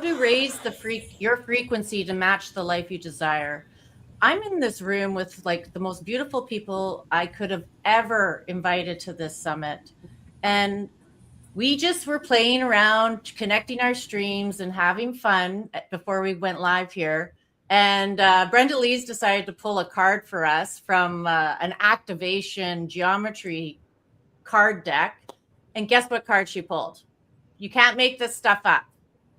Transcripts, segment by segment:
to raise your frequency to match the life you desire. I'm in this room with like the most beautiful people I could have ever invited to this summit. And we just were playing around, connecting our streams and having fun before we went live here. And Brenda Lee's decided to pull a card for us from an activation geometry card deck. And guess what card she pulled? You can't make this stuff up.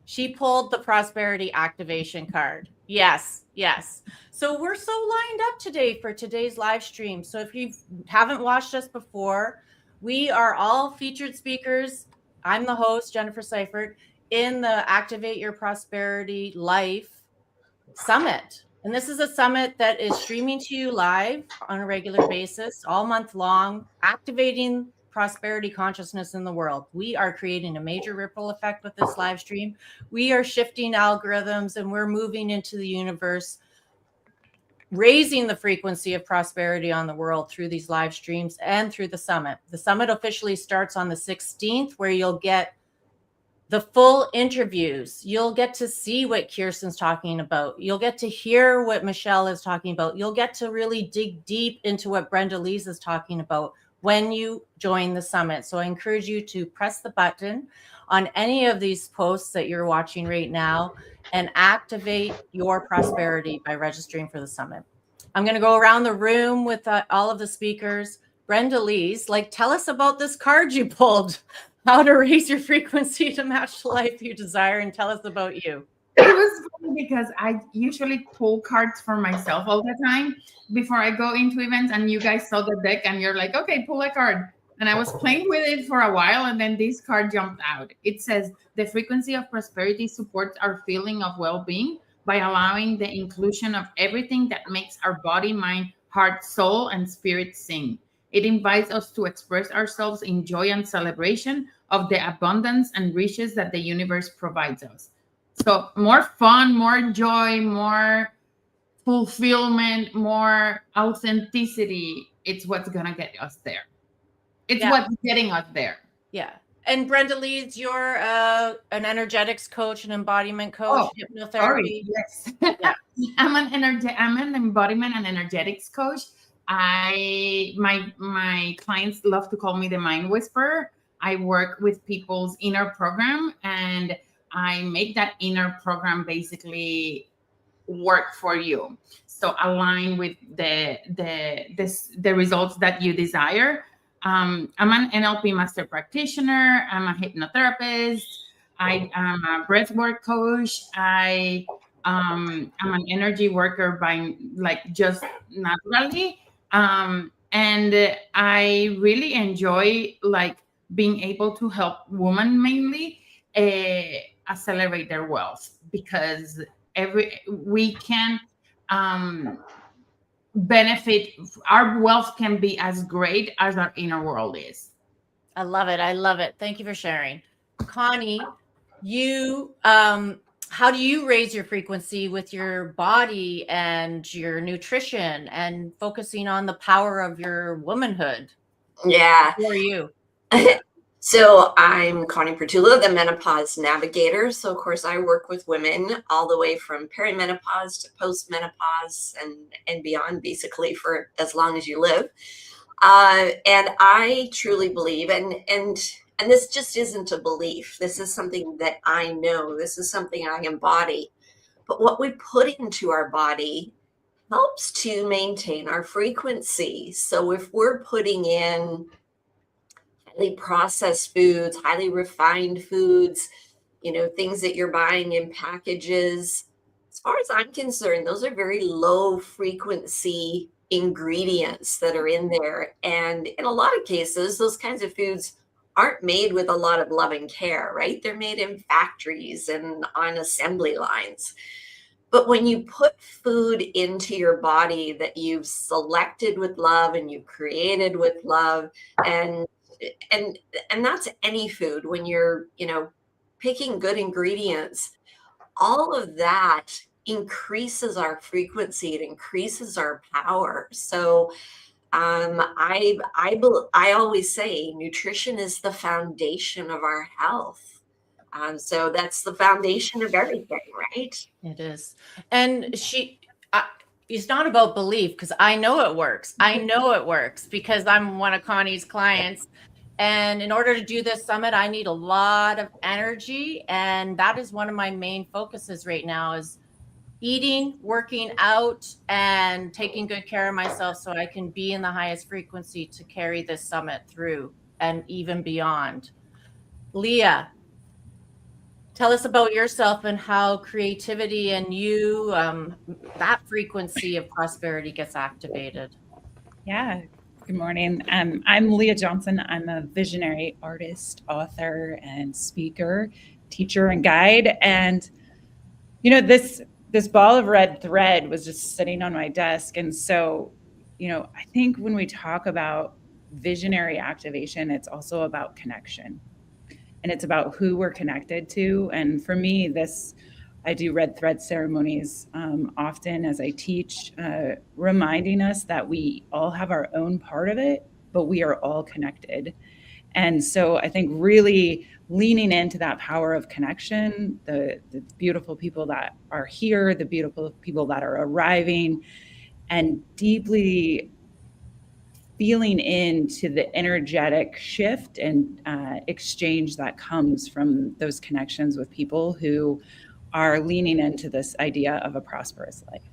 She pulled the prosperity activation card. Yes, yes. So we're so lined up today for today's live stream. So if you haven't watched us before, we are all featured speakers. I'm the host, Jennifer Seifert, in the Activate Your Prosperity Life Summit. And this is a summit that is streaming to you live on a regular basis, all month long, activating prosperity consciousness in the world. We are creating a major ripple effect with this live stream. We are shifting algorithms and we're moving into the universe, raising the frequency of prosperity on the world through these live streams and through the summit. The summit officially starts on the 16th, where you'll get the full interviews. You'll get to see what Kirsten's talking about. You'll get to hear what Michelle is talking about. You'll get to really dig deep into what Brenda Lee's is talking about when you join the summit. So I encourage you to press the button on any of these posts that you're watching right now and activate your prosperity by registering for the summit. I'm going to go around the room with all of the speakers. Brenda Lee's, tell us about this card you pulled. How to raise your frequency to match the life you desire, and tell us about you. It was funny because I usually pull cards for myself all the time before I go into events, and you guys saw the deck and you're like, okay, pull a card. And I was playing with it for a while, and then this card jumped out. It says, the frequency of prosperity supports our feeling of well-being by allowing the inclusion of everything that makes our body, mind, heart, soul, and spirit sing. It invites us to express ourselves in joy and celebration of the abundance and riches that the universe provides us. So more fun, more joy, more fulfillment, more authenticity. It's what's going to get us there. It's what's getting us there. Yeah. And Brenda Lee's, you're an energetics coach, an embodiment coach, hypnotherapy. Sorry, yes. Yeah. I'm an embodiment and energetics coach. My clients love to call me the mind whisperer. I work with people's inner program, and I make that inner program basically work for you. So align with the results that you desire. I'm an NLP master practitioner. I'm a hypnotherapist. I am a breathwork coach. I'm an energy worker by just naturally. And I really enjoy being able to help women mainly accelerate their wealth, because we can benefit. Our wealth can be as great as our inner world is. I love it. I love it. Thank you for sharing. Connie, you how do you raise your frequency with your body and your nutrition and focusing on the power of your womanhood? Yeah. Who are you? So I'm Connie Pertula, the menopause navigator. So of course I work with women all the way from perimenopause to postmenopause and beyond, basically for as long as you live. And I truly believe, and this just isn't a belief. This is something that I know. This is something I embody. But what we put into our body helps to maintain our frequency. So if we're putting in highly processed foods, highly refined foods, things that you're buying in packages, as far as I'm concerned, those are very low frequency ingredients that are in there. And in a lot of cases, those kinds of foods aren't made with a lot of love and care, right? They're made in factories and on assembly lines. But when you put food into your body that you've selected with love and you've created with love, and that's any food, when you're, picking good ingredients, all of that increases our frequency. It increases our power. So I always say nutrition is the foundation of our health. So that's the foundation of everything, right? It is. And it's not about belief, because I know it works. I know it works because I'm one of Connie's clients. And in order to do this summit, I need a lot of energy. And that is one of my main focuses right now is eating, working out, and taking good care of myself so I can be in the highest frequency to carry this summit through and even beyond. Leah, tell us about yourself and how creativity and you, that frequency of prosperity gets activated. Yeah. Good morning. I'm Leah Johnson. I'm a visionary artist, author, and speaker, teacher, and guide. And this ball of red thread was just sitting on my desk. And so, I think when we talk about visionary activation, it's also about connection. And it's about who we're connected to. And for me, I do red thread ceremonies often as I teach, reminding us that we all have our own part of it, but we are all connected. And so I think really leaning into that power of connection, the beautiful people that are here, the beautiful people that are arriving, and deeply feeling into the energetic shift and exchange that comes from those connections with people who are leaning into this idea of a prosperous life.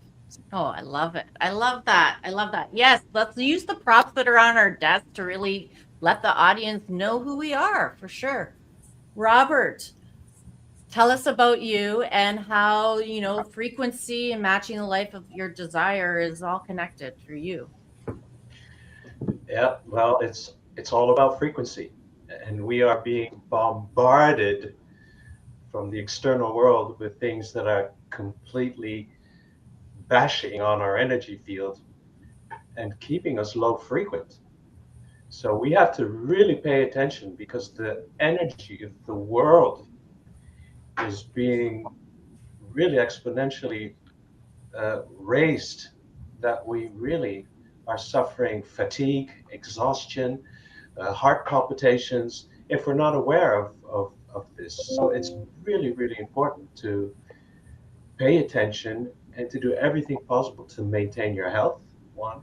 Oh, I love it. I love that. I love that. Yes, let's use the props that are on our desk to really let the audience know who we are, for sure. Robert, tell us about you and how, frequency and matching the life of your desire is all connected through you. Yeah, well, it's all about frequency, and we are being bombarded from the external world with things that are completely bashing on our energy field and keeping us low frequent. So we have to really pay attention because the energy of the world is being really exponentially raised, that we really are suffering fatigue, exhaustion, heart palpitations, if we're not aware of this. So it's really, really important to pay attention and to do everything possible to maintain your health, one,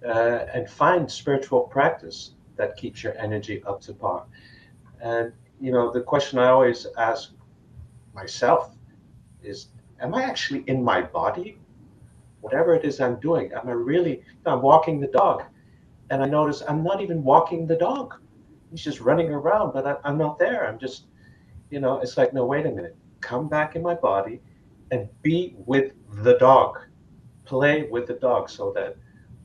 and find spiritual practice that keeps your energy up to par. And, the question I always ask myself is, am I actually in my body? Whatever it is I'm doing, I'm walking the dog, and I notice I'm not even walking the dog. He's just running around, but I'm not there. I'm just, it's like, no, wait a minute. Come back in my body and be with the dog. Play with the dog so that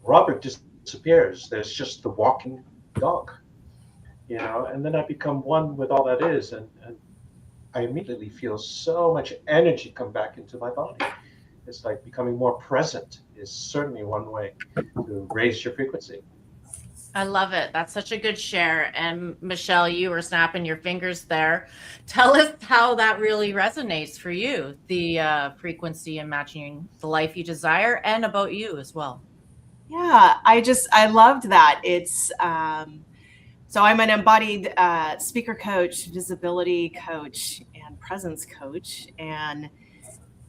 Robert disappears. There's just the walking dog, and then I become one with all that is. And I immediately feel so much energy come back into my body. It's like becoming more present is certainly one way to raise your frequency. I love it. That's such a good share. And Michelle, you were snapping your fingers there. Tell us how that really resonates for you, the frequency and matching the life you desire, and about you as well. Yeah, I loved that. It's so I'm an embodied speaker coach, visibility coach, and presence coach. And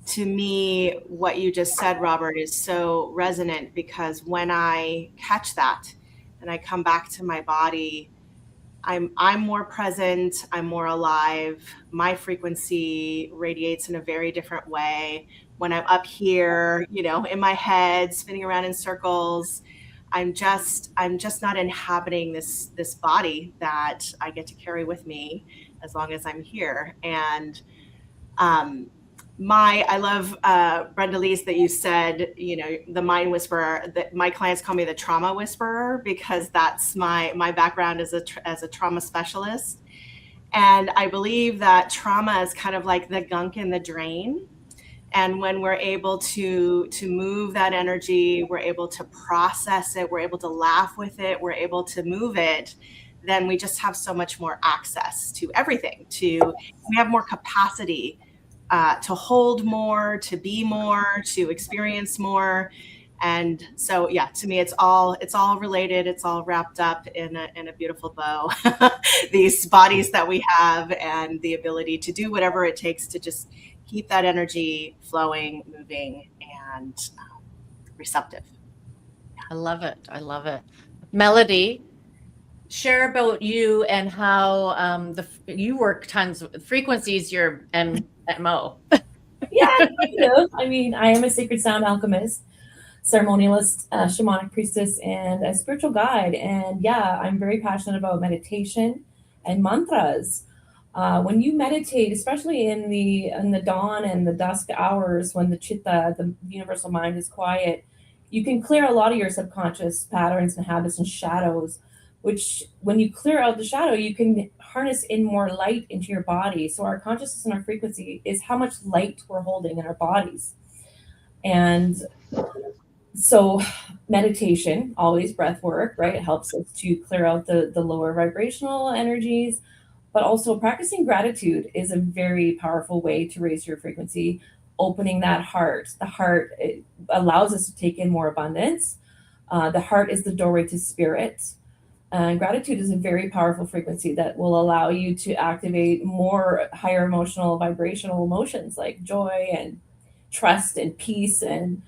to me, what you just said, Robert, is so resonant, because when I catch that and I come back to my body, I'm more present, I'm more alive. My frequency radiates in a very different way. When I'm up here, in my head, spinning around in circles, I'm just not inhabiting this body that I get to carry with me as long as I'm here. And I love Brenda Lee's that you said, the mind whisperer. That my clients call me the trauma whisperer, because that's my background as a trauma specialist. And I believe that trauma is kind of like the gunk in the drain. And when we're able to move that energy, we're able to process it, we're able to laugh with it, we're able to move it, then we just have so much more access to everything. We have more capacity to hold more, to be more, to experience more. And so, yeah, to me, it's all related. It's all wrapped up in a beautiful bow. These bodies that we have and the ability to do whatever it takes to just keep that energy flowing, moving, and receptive. I love it. I love it. Melody, share about you and how you work tons with frequencies, your MO. Yeah, kind of. I mean, I am a sacred sound alchemist, ceremonialist, shamanic priestess, and a spiritual guide. And yeah, I'm very passionate about meditation and mantras. When you meditate, especially in the dawn and the dusk hours, when the chitta, the universal mind, is quiet, you can clear a lot of your subconscious patterns and habits and shadows. Which, when you clear out the shadow, you can harness in more light into your body. So our consciousness and our frequency is how much light we're holding in our bodies. And so meditation, always breath work, right? It helps us to clear out the lower vibrational energies, but also practicing gratitude is a very powerful way to raise your frequency, opening that heart. The heart, it allows us to take in more abundance. The heart is the doorway to spirit. And gratitude is a very powerful frequency that will allow you to activate more higher emotional, vibrational emotions like joy and trust and peace and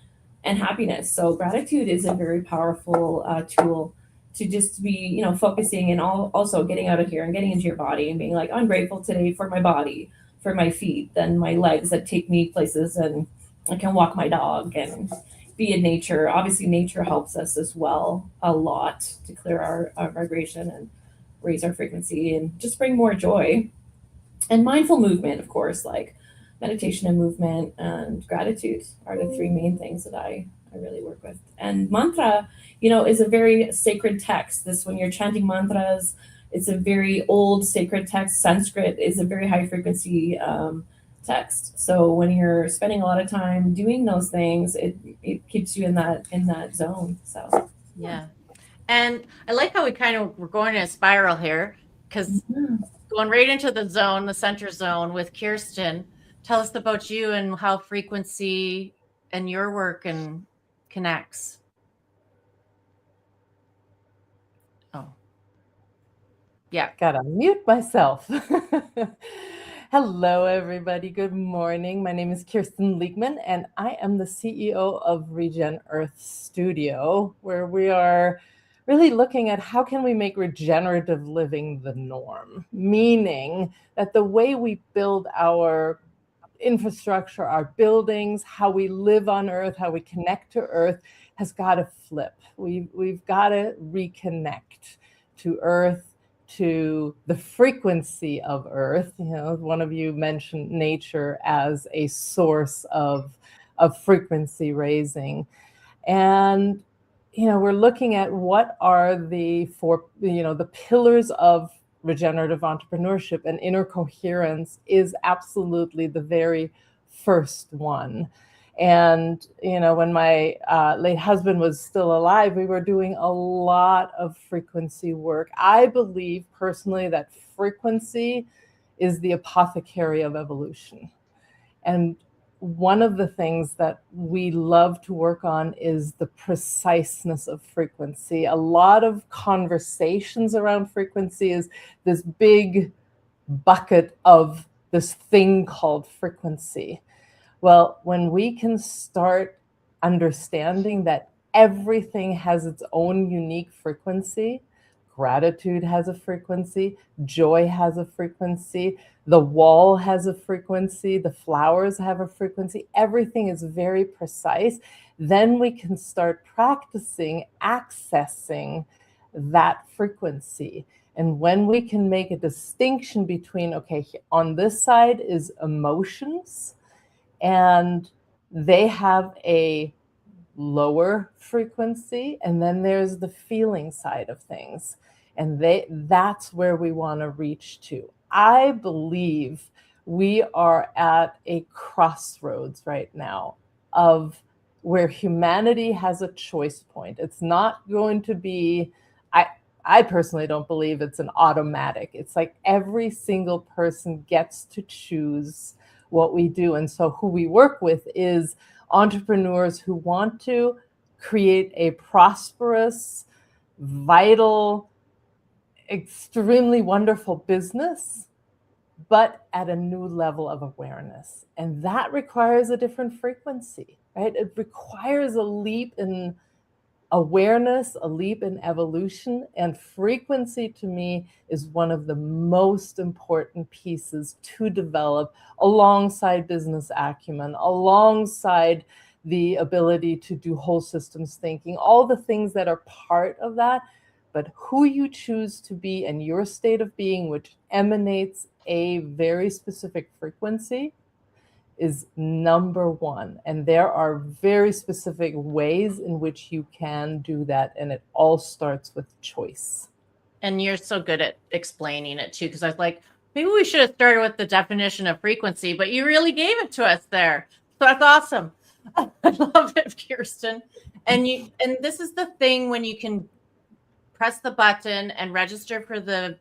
happiness. So gratitude is a very powerful tool to just be, focusing and also getting out of here and getting into your body and being like, I'm grateful today for my body, for my feet, and my legs that take me places, and I can walk my dog and be in nature. Obviously, nature helps us as well a lot to clear our vibration and raise our frequency and just bring more joy. And mindful movement, of course, like meditation and movement and gratitude are the three main things that I really work with. And mantra, is a very sacred text. When you're chanting mantras, it's a very old sacred text. Sanskrit is a very high frequency text. So when you're spending a lot of time doing those things, it keeps you in that zone. So Yeah. And I like how we're going in a spiral here, because going right into the zone, the center zone with Kirsten. Tell us about you and how frequency and your work and connects. Oh, yeah. Gotta mute myself. Hello, everybody. Good morning. My name is Kirsten Liegman, and I am the CEO of Regen Earth Studio, where we are really looking at how can we make regenerative living the norm, meaning that the way we build our infrastructure, our buildings, how we live on Earth, how we connect to Earth has got to flip. We've got to reconnect to Earth, to the frequency of Earth. One of you mentioned nature as a source of frequency raising. And, we're looking at what are the the pillars of regenerative entrepreneurship, and inner coherence is absolutely the very first one. And, when my late husband was still alive, we were doing a lot of frequency work. I believe personally that frequency is the apothecary of evolution. And one of the things that we love to work on is the preciseness of frequency. A lot of conversations around frequency is this big bucket of this thing called frequency. Well, when we can start understanding that everything has its own unique frequency, gratitude has a frequency, joy has a frequency, the wall has a frequency, the flowers have a frequency, everything is very precise, then we can start practicing accessing that frequency. And when we can make a distinction between, okay, on this side is emotions, and they have a lower frequency, and then there's the feeling side of things, and that's where we want to reach to. I believe we are at a crossroads right now of where humanity has a choice point. It's not going to be, I personally don't believe it's an automatic. It's like every single person gets to choose what we do. And so who we work with is entrepreneurs who want to create a prosperous, vital, extremely wonderful business, but at a new level of awareness. And that requires a different frequency, right? It requires a leap in awareness, a leap in evolution, and frequency to me is one of the most important pieces to develop alongside business acumen, alongside the ability to do whole systems thinking, all the things that are part of that. But who you choose to be and your state of being, which emanates a very specific frequency, is number one. And there are very specific ways in which you can do that. And it all starts with choice. And you're so good at explaining it too, because I was like, maybe we should have started with the definition of frequency, but you really gave it to us there. So that's awesome. I love it, Kirsten. And this is the thing, when you can press the button and register for the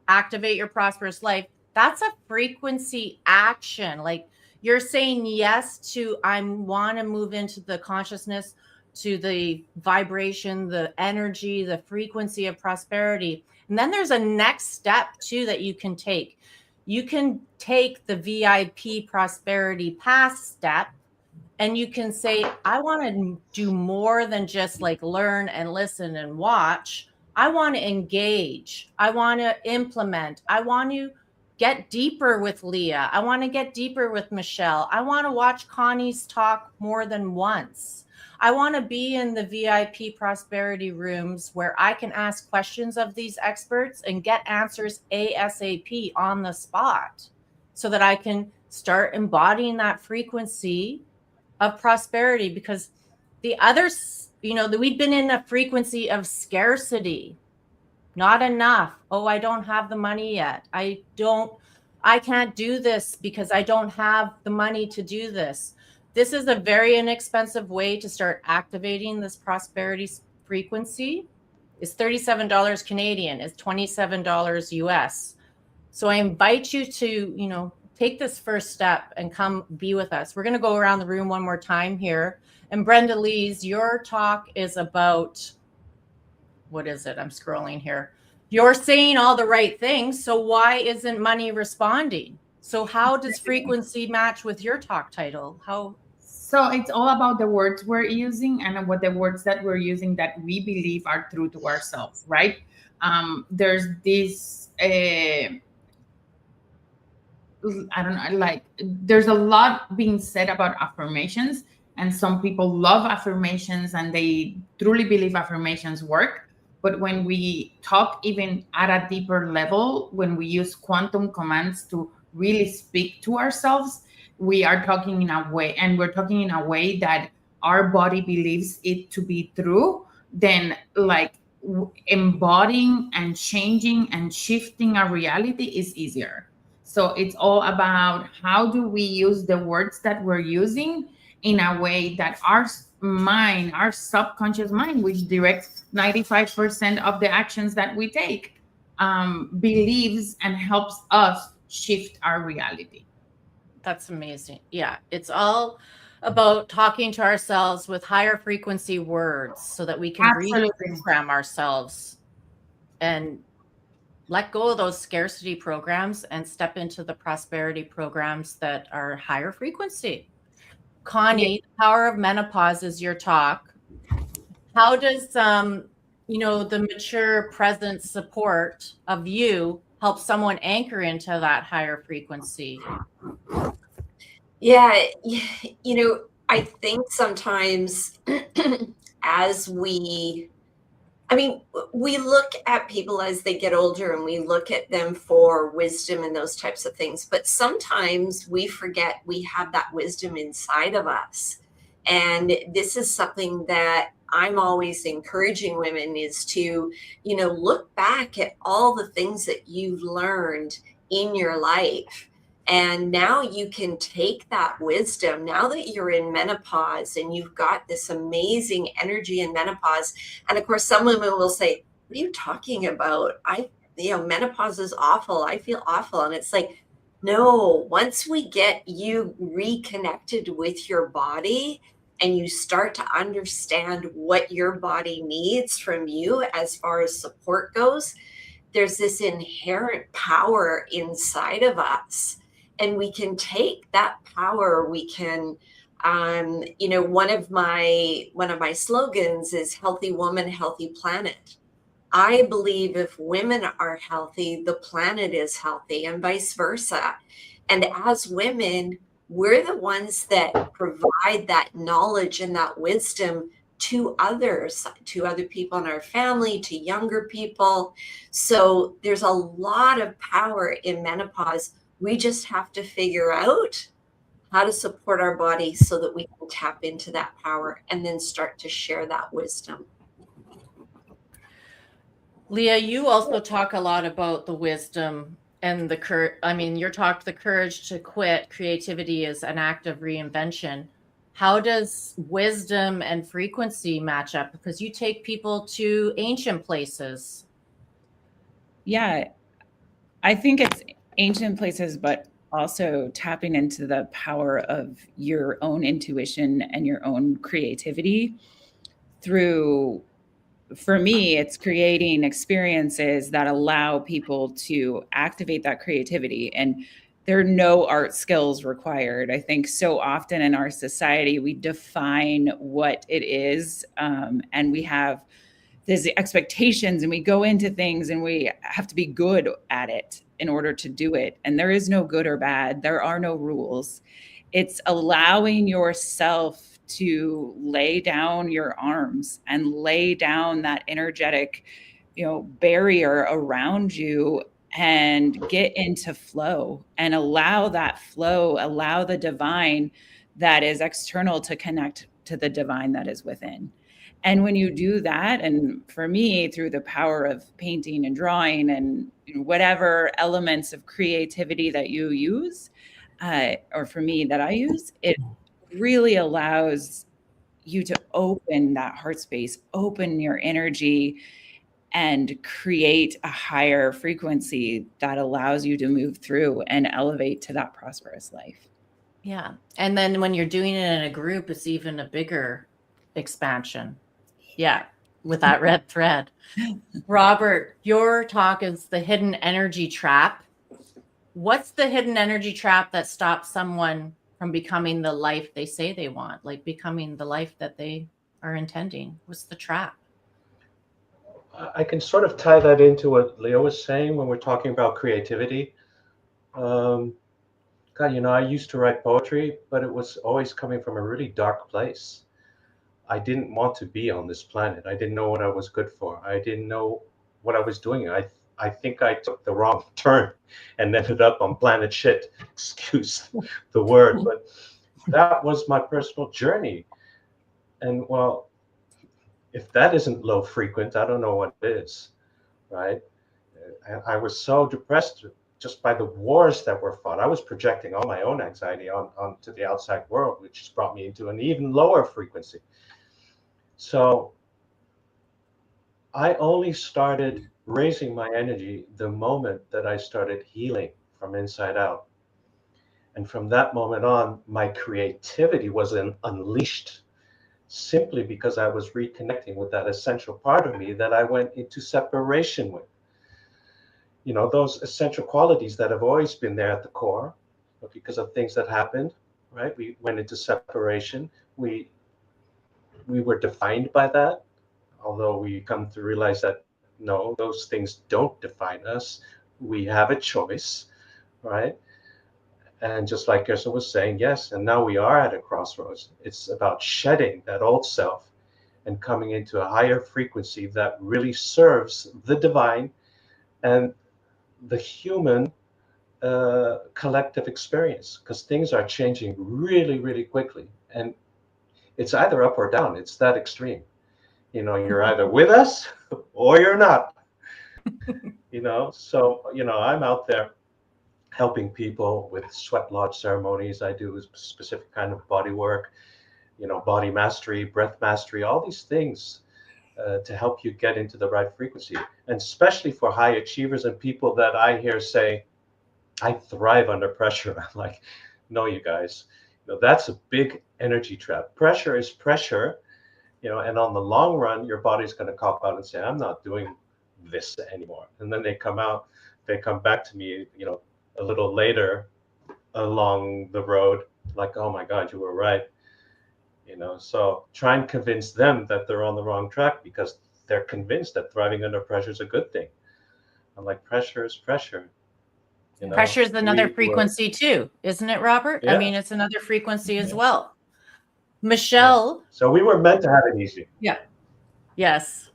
activate your prosperous life, that's a frequency action. Like, you're saying yes to, I want to move into the consciousness, to the vibration, the energy, the frequency of prosperity. And then there's a next step too that you can take. You can take the VIP prosperity path step, and you can say, I want to do more than just like learn and listen and watch. I want to engage. I want to implement. I want to get deeper with Leah. I want to get deeper with Michelle. I want to watch Connie's talk more than once. I want to be in the VIP prosperity rooms where I can ask questions of these experts and get answers ASAP on the spot, so that I can start embodying that frequency of prosperity. Because the others, we've been in a frequency of scarcity. Not enough. Oh, I don't have the money yet. I can't do this because I don't have the money to do this. This is a very inexpensive way to start activating this prosperity frequency. It's $37 Canadian, it's $27 US. So I invite you to, take this first step and come be with us. We're going to go around the room one more time here. And Brenda Lees, your talk is about, what is it? I'm scrolling here. You're saying all the right things. So why isn't money responding? So how does frequency match with your talk title? So it's all about the words we're using and what the words that we're using that we believe are true to ourselves, right? There's this, there's a lot being said about affirmations, and some people love affirmations and they truly believe affirmations work. But when we talk even at a deeper level, when we use quantum commands to really speak to ourselves, we are talking in a way, and we're talking in a way that our body believes it to be true, then like embodying and changing and shifting our reality is easier. So it's all about how do we use the words that we're using in a way that our mind, our subconscious mind, which directs 95% of the actions that we take, believes and helps us shift our reality. That's amazing. Yeah, it's all about talking to ourselves with higher frequency words so that we can reprogram ourselves and let go of those scarcity programs and step into the prosperity programs that are higher frequency. Connie, The Power of Menopause is your talk. How does the mature present support of you help someone anchor into that higher frequency? Yeah, I think sometimes as we look at people as they get older and we look at them for wisdom and those types of things, but sometimes we forget we have that wisdom inside of us. And this is something that I'm always encouraging women is to, look back at all the things that you've learned in your life. And now you can take that wisdom, now that you're in menopause and you've got this amazing energy in menopause. And of course, some women will say, what are you talking about? Menopause is awful. I feel awful. And it's like, no, once we get you reconnected with your body and you start to understand what your body needs from you as far as support goes, there's this inherent power inside of us, and we can take that power. We can, one of my slogans is healthy woman, healthy planet. I believe if women are healthy, the planet is healthy, and vice versa. And as women, we're the ones that provide that knowledge and that wisdom to others, to other people in our family, to younger people. So there's a lot of power in menopause. We just have to figure out how to support our body so that we can tap into that power and then start to share that wisdom. Leah, you also talk a lot about the wisdom and the courage. I mean, the courage to quit. Creativity is an act of reinvention. How does wisdom and frequency match up? Because you take people to ancient places. Yeah, I think it's ancient places, but also tapping into the power of your own intuition and your own creativity through, for me, it's creating experiences that allow people to activate that creativity. And there are no art skills required. I think so often in our society, we define what it is, and we have these expectations, and we go into things and we have to be good at it in order to do it. And there is no good or bad. There are no rules. It's allowing yourself to lay down your arms and lay down that energetic, barrier around you and get into flow and allow that flow, allow the divine that is external to connect to the divine that is within. And when you do that, and for me, through the power of painting and drawing and whatever elements of creativity that you use, or for me that I use, it really allows you to open that heart space, open your energy, and create a higher frequency that allows you to move through and elevate to that prosperous life. Yeah. And then when you're doing it in a group, it's even a bigger expansion. Yeah, with that red thread. Robert, your talk is the hidden energy trap. What's the hidden energy trap that stops someone from becoming the life they say they want, like becoming the life that they are intending? What's the trap? I can sort of tie that into what Leo was saying when we're talking about creativity. God, I used to write poetry, but it was always coming from a really dark place. I didn't want to be on this planet. I didn't know what I was good for. I didn't know what I was doing. I think I took the wrong turn and ended up on planet shit. Excuse the word, but that was my personal journey. And well, if that isn't low frequent, I don't know what is, right? I was so depressed just by the wars that were fought. I was projecting all my own anxiety onto the outside world, which has brought me into an even lower frequency. So I only started raising my energy the moment that I started healing from inside out. And from that moment on, my creativity was unleashed simply because I was reconnecting with that essential part of me that I went into separation with. Those essential qualities that have always been there at the core, but because of things that happened, right? We went into separation. We were defined by that. Although we come to realize that no, those things don't define us. We have a choice, right? And just like Kirsten was saying, yes, and now we are at a crossroads. It's about shedding that old self and coming into a higher frequency that really serves the divine and the human collective experience, because things are changing really, really quickly. And it's either up or down. It's that extreme. You're either with us or you're not. So I'm out there helping people with sweat lodge ceremonies. I do a specific kind of body work, body mastery, breath mastery, all these things to help you get into the right frequency. And especially for high achievers and people that I hear say, I thrive under pressure. I'm like, no, you guys, that's a big energy trap. Pressure is pressure, and on the long run, your body's going to cop out and say, I'm not doing this anymore. And then they come back to me, a little later along the road, like, oh my God, you were right. So try and convince them that they're on the wrong track because they're convinced that thriving under pressure is a good thing. I'm like, pressure is pressure. Pressure is another frequency too, isn't it, Robert? Yeah. I mean, it's another frequency as well. Michelle. Yeah. So we were meant to have it easy. Yeah. Yes.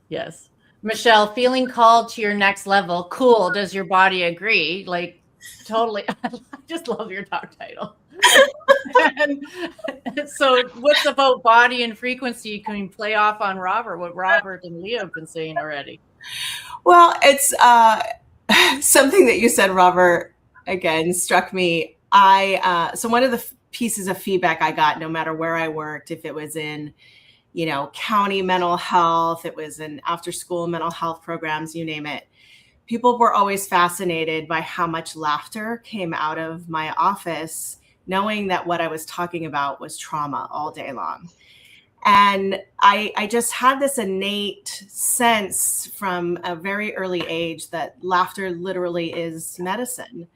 Michelle, feeling called to your next level. Cool. Does your body agree? Like, totally. I just love your talk title. And so what's about body and frequency? Can you play off on Robert, what Robert and Leah have been saying already? Well, it's something that you said, Robert, again, struck me. So one of the pieces of feedback I got, no matter where I worked, if it was in, county mental health, it was in after school mental health programs, you name it, people were always fascinated by how much laughter came out of my office, knowing that what I was talking about was trauma all day long. And I just had this innate sense from a very early age that laughter literally is medicine.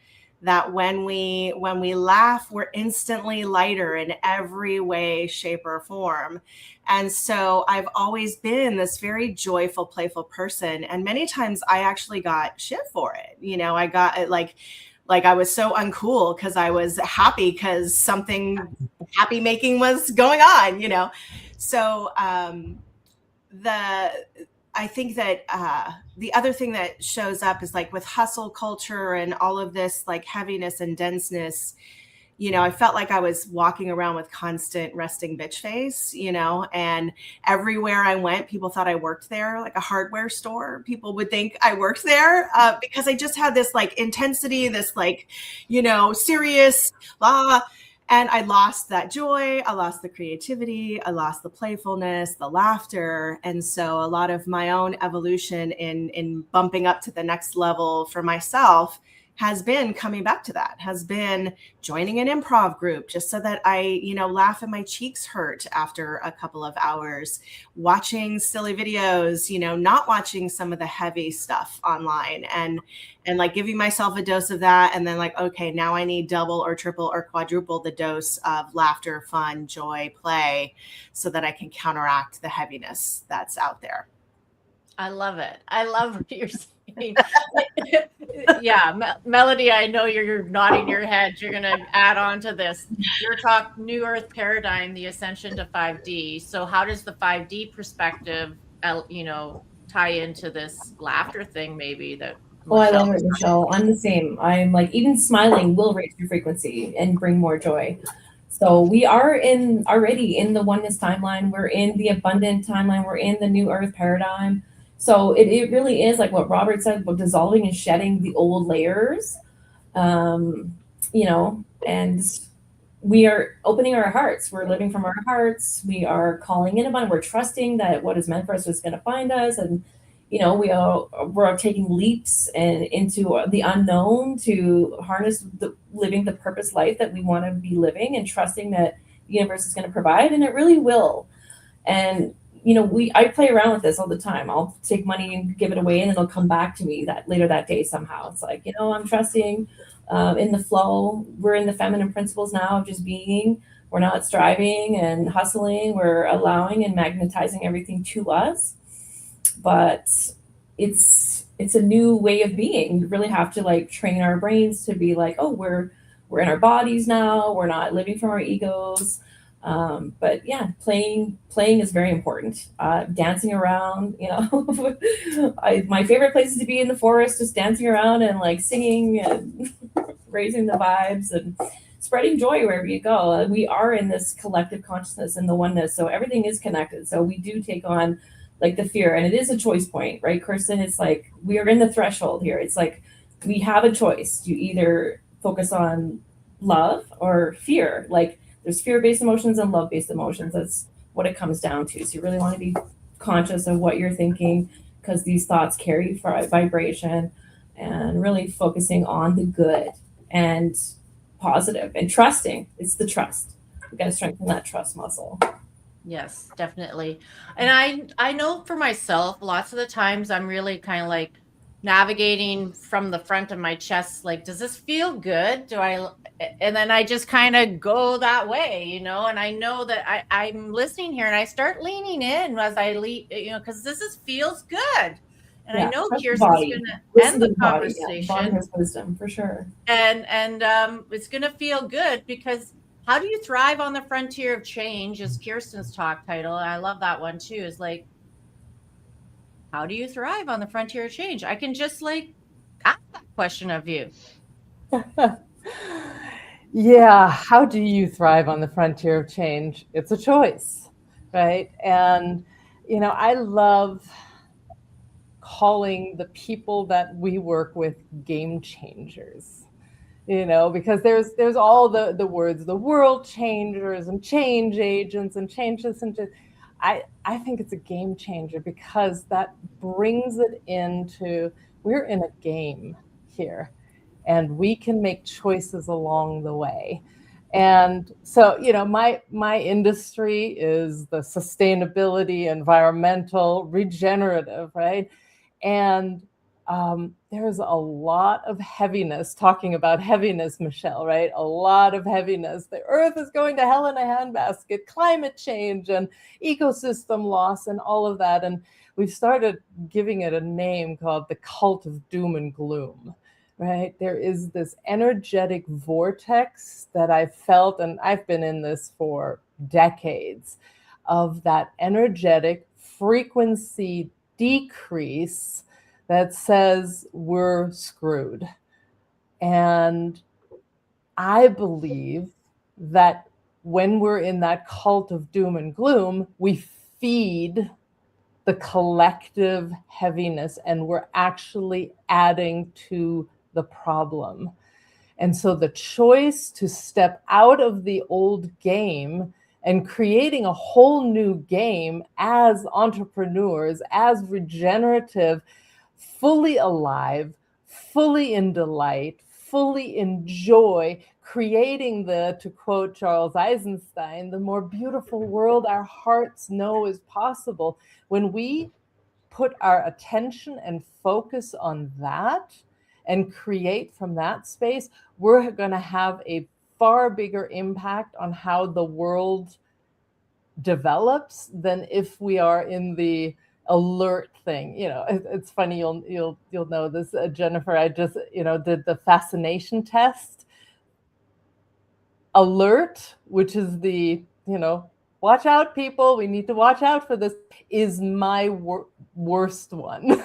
That when we laugh, we're instantly lighter in every way, shape, or form. And so I've always been this very joyful, playful person. And many times I actually got shit for it. I got it like I was so uncool because I was happy because something happy making was going on, So I think that the other thing that shows up is like with hustle culture and all of this like heaviness and denseness, I felt like I was walking around with constant resting bitch face, and everywhere I went, people thought I worked there, like a hardware store. People would think I worked there because I just had this like intensity, this like, serious, and I lost that joy. I lost the creativity. I lost the playfulness, the laughter. And so a lot of my own evolution in bumping up to the next level for myself has been coming back to that, has been joining an improv group just so that I, laugh and my cheeks hurt after a couple of hours, watching silly videos, not watching some of the heavy stuff online and like giving myself a dose of that. And then like, okay, now I need double or triple or quadruple the dose of laughter, fun, joy, play, so that I can counteract the heaviness that's out there. I love it. I love what you're saying. Yeah, Melody, I know you're nodding your head. You're going to add on to this. Your talk, New Earth Paradigm, the Ascension to 5D. So how does the 5D perspective, tie into this laughter thing maybe that I love it, Michelle. I'm the same. I'm like, even smiling will raise your frequency and bring more joy. So we are already in the oneness timeline. We're in the abundant timeline. We're in the New Earth Paradigm. So it really is like what Robert said about dissolving and shedding the old layers, and we are opening our hearts. We're living from our hearts. We are calling in abundance. We're trusting that what is meant for us is going to find us. And, we're taking leaps and into the unknown to harness living the purpose life that we want to be living and trusting that the universe is going to provide. And it really will. And I play around with this all the time. I'll take money and give it away, and it'll come back to me that later that day somehow. It's like, I'm trusting in the flow. We're in the feminine principles now of just being. We're not striving and hustling. We're allowing and magnetizing everything to us. But it's a new way of being. We really have to like train our brains to be like, oh, we're in our bodies now. We're not living from our egos. But yeah, playing is very important. Dancing around, my favorite place is to be in the forest, just dancing around and like singing and raising the vibes and spreading joy wherever you go. We are in this collective consciousness and the oneness, so everything is connected. So we do take on like the fear, and it is a choice point, right, Kirsten? It's like we are in the threshold here. It's like we have a choice. You either focus on love or fear. Like there's fear-based emotions and love-based emotions. That's what it comes down to. So you really want to be conscious of what you're thinking, because these thoughts carry vibration, and really focusing on the good and positive and trusting. It's the trust. We got to strengthen that trust muscle. Yes, definitely. And I know for myself, lots of the times I'm really kind of like navigating from the front of my chest, like, does this feel good? And then I just kind of go that way, you know, and I know that I'm listening here and I start leaning in as I lead, you know, because feels good. And I know Trust the Kirsten's body. going to Listen end to the the body. Yeah, the body conversation, has wisdom for sure. and it's going to feel good, because how do you thrive on the frontier of change is Kirsten's talk title. And I love that one too. Is like, how do you thrive on the frontier of change? I can just like ask that question of you. Yeah, how do you thrive on the frontier of change? It's a choice, right? And, you know, I love calling the people that we work with game changers, you know, because there's all the words, the world changers and change agents and change this and just, I think it's a game changer, because that brings it into, we're in a game here and we can make choices along the way. And so, you know, my industry is the sustainability, environmental, regenerative, right? And there's a lot of heaviness, talking about heaviness, Michelle, right? A lot of heaviness. The earth is going to hell in a handbasket, climate change and ecosystem loss and all of that. And we've started giving it a name called the cult of doom and gloom, right? There is this energetic vortex that I've felt, and I've been in this for decades, of that energetic frequency decrease that says we're screwed. And I believe that when we're in that cult of doom and gloom, we feed the collective heaviness and we're actually adding to the problem. And so the choice to step out of the old game and creating a whole new game as entrepreneurs, as regenerative, fully alive, fully in delight, fully in joy, creating the, to quote Charles Eisenstein, the more beautiful world our hearts know is possible. When we put our attention and focus on that and create from that space, we're going to have a far bigger impact on how the world develops than if we are in the alert thing. You know, it's funny, you'll know this, Jennifer. I just, you know, did the fascination test. Alert, which is the, you know, watch out, people, we need to watch out for this, is my worst one.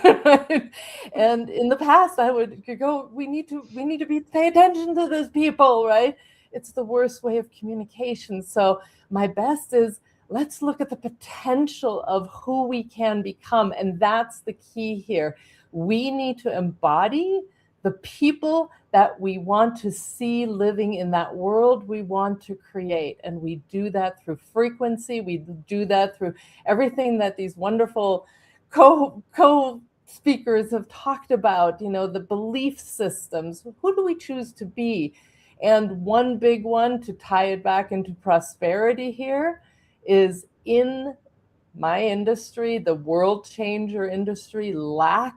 And in the past, I would go, we need to pay attention to this, people, right? It's the worst way of communication. So my best is, let's look at the potential of who we can become. And that's the key here. We need to embody the people that we want to see living in that world we want to create. And we do that through frequency. We do that through everything that these wonderful co-speakers have talked about, you know, the belief systems. Who do we choose to be? And one big one, to tie it back into prosperity here, is in my industry, the world changer industry, lack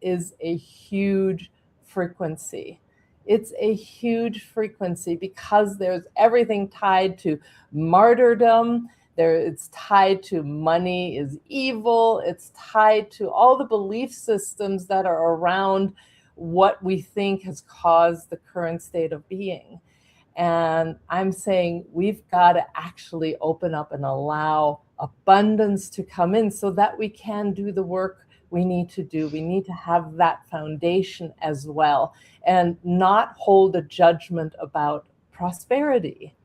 is a huge frequency. It's a huge frequency because there's everything tied to martyrdom. It's tied to money is evil. It's tied to all the belief systems that are around what we think has caused the current state of being. And I'm saying we've got to actually open up and allow abundance to come in so that we can do the work we need to do. We need to have that foundation as well, and not hold a judgment about prosperity.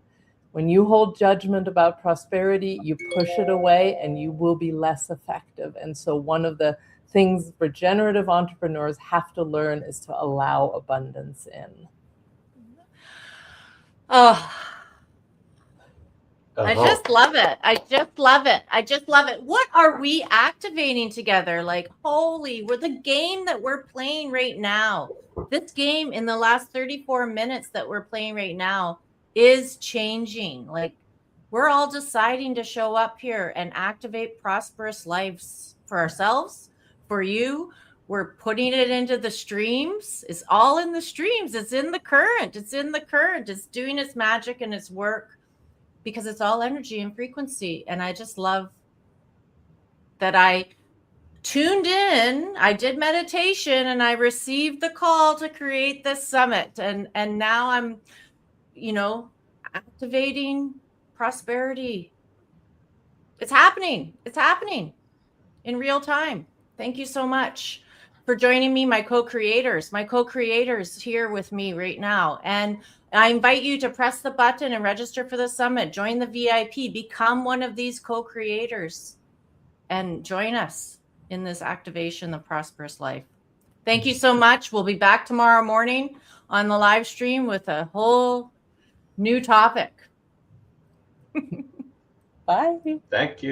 When you hold judgment about prosperity, you push it away and you will be less effective. And so one of the things regenerative entrepreneurs have to learn is to allow abundance in. Oh, I just love it. I just love it. I just love it. What are we activating together? Like, holy, we're the game that we're playing right now. This game in the last 34 minutes that we're playing right now is changing. Like, We're all deciding to show up here and activate prosperous lives for ourselves, for you. We're putting it into the streams. It's all in the streams. It's in the current. It's in the current. It's doing its magic and its work because it's all energy and frequency. And I just love that I tuned in, I did meditation, and I received the call to create this summit. And now I'm, activating prosperity. It's happening. It's happening in real time. Thank you so much for joining me, my co-creators here with me right now. And I invite you to press the button and register for the summit. Join the VIP, become one of these co-creators, and join us in this activation of prosperous life. Thank you so much. We'll be back tomorrow morning on the live stream with a whole new topic. Bye. Thank you.